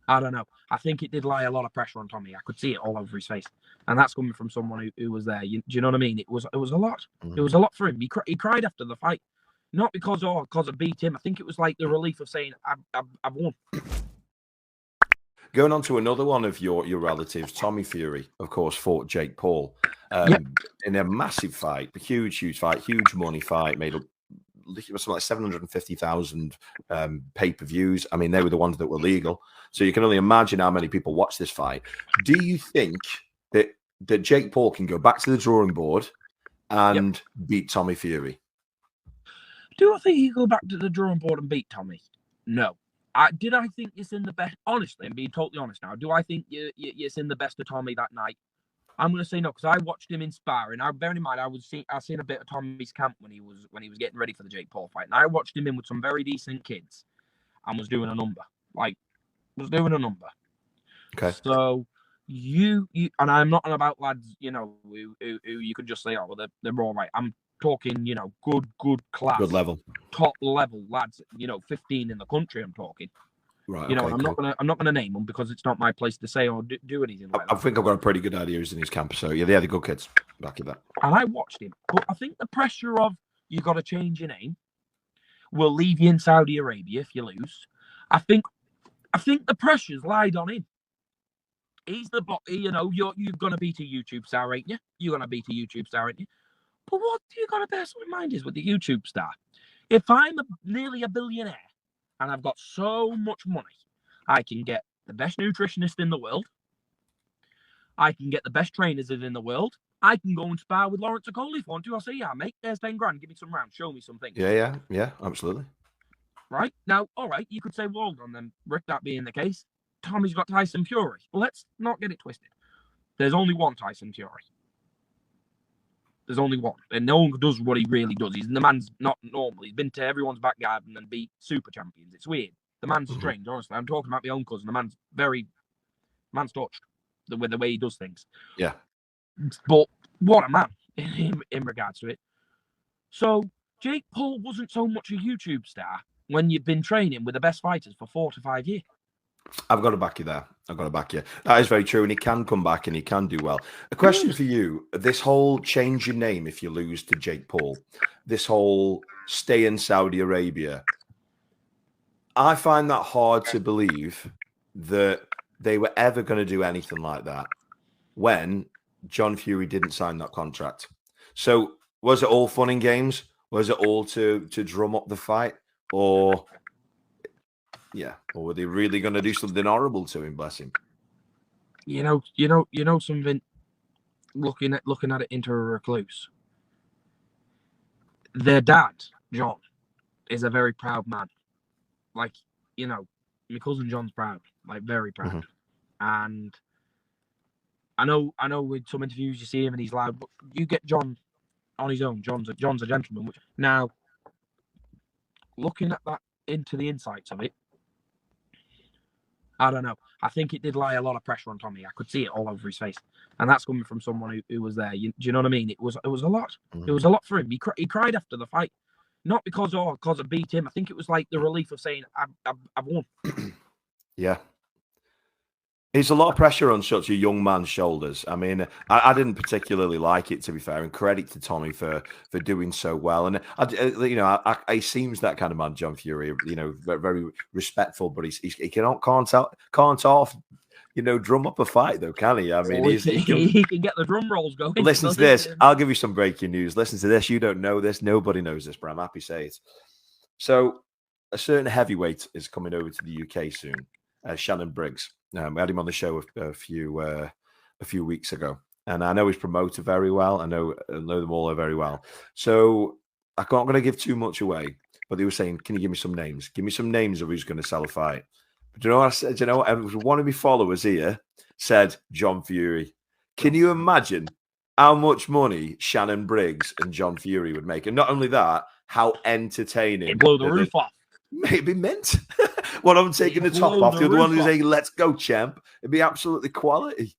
I don't know. I think it did lie a lot of pressure on Tommy. I could see it all over his face, and that's coming from someone who was there. Do you know what I mean? It was a lot. It was a lot for him. He cried after the fight, not because I beat him. I think it was like the relief of saying I've won. Going on to another one of your relatives, Tommy Fury, of course, fought Jake Paul in a massive fight, a huge fight, huge money fight, made up something like 750,000 pay-per-views. I mean, they were the ones that were legal. So you can only imagine how many people watch this fight. Do you think that Jake Paul can go back to the drawing board and beat Tommy Fury? Do I think he can go back to the drawing board and beat Tommy? No. Did I think it's in the best? Honestly, I'm being totally honest now. Do I think it's in the best of Tommy that night? I'm going to say no, because I watched him in sparring. Now, bearing in mind, I seen a bit of Tommy's camp when he was getting ready for the Jake Paul fight, and I watched him in with some very decent kids, and was doing a number. Okay. So you and I'm not on about lads, who you could just say, oh, well, they're all right. I'm talking, good class, good level, top level lads. 15 in the country. I'm talking. Right. I'm not gonna name them because it's not my place to say or do anything like that. I think I've got a pretty good idea who's in his camp. So yeah, they're the good kids. Back of that. And I watched him, but I think the pressure of you got to change your name will leave you in Saudi Arabia if you lose. I think the pressure's lied on him. He's the you're gonna beat a YouTube star, ain't you? You're gonna beat a YouTube star, ain't you? But what you got to bear some in mind is with the YouTube star. If I'm nearly a billionaire and I've got so much money, I can get the best nutritionist in the world. I can get the best trainers in the world. I can go and spar with Lawrence Okoli if I want to. I'll say, yeah, mate, there's 10 grand. Give me some rounds. Show me something. Yeah, absolutely. Right? Now, all right, you could say, well done then, Rick, that being the case. Tommy's got Tyson Fury. Well, let's not get it twisted. There's only one Tyson Fury. There's only one. And no one does what he really does. The man's not normal. He's been to everyone's back garden and beat super champions. It's weird. The man's strange, honestly. I'm talking about my own cousin. The man's touched with the way he does things. Yeah. But what a man in regards to it. So Jake Paul wasn't so much a YouTube star when you've been training with the best fighters for 4 to 5 years. I've got to back you there. That is very true, and he can come back and he can do well. A question for you: this whole change your name if you lose to Jake Paul, this whole stay in Saudi Arabia, I find that hard to believe that they were ever going to do anything like that when John Fury didn't sign that contract. So was it all fun and games? Was it all to drum up the fight, or were they really going to do something horrible to him? Bless him. You know something. Looking at it into a recluse. Their dad, John, is a very proud man. Like, my cousin John's proud, like very proud. Mm-hmm. And I know with some interviews you see him and he's loud, but you get John on his own. John's a gentleman. Now, looking at that into the insights of it, I don't know. I think it did lie a lot of pressure on Tommy. I could see it all over his face, and that's coming from someone who was there. Do you know what I mean? It was a lot. Mm-hmm. It was a lot for him. He cried after the fight, not because I beat him. I think it was like the relief of saying I've won. Yeah. It's a lot of pressure on such a young man's shoulders. I mean, I didn't particularly like it, to be fair, and credit to Tommy for doing so well. And he seems that kind of man, John Fury. Very, very respectful, but he can't off. Drum up a fight though, can he? I mean, he can get the drum rolls going. Listen to this. I'll give you some breaking news. Listen to this. You don't know this. Nobody knows this, but I'm happy to say it. So, a certain heavyweight is coming over to the UK soon. Shannon Briggs. We had him on the show a few weeks ago, and I know his promoter very well. I know them all very well. So I'm not going to give too much away, but they were saying, "Can you give me some names? Give me some names of who's going to sell a fight." But do you know what I said? Do you know what? One of my followers here said John Fury. Can you imagine how much money Shannon Briggs and John Fury would make? And not only that, how entertaining! It blew the roof off. Maybe mint. One of them taking the top off, the other one who's saying, "Let's go, champ." It'd be absolutely quality.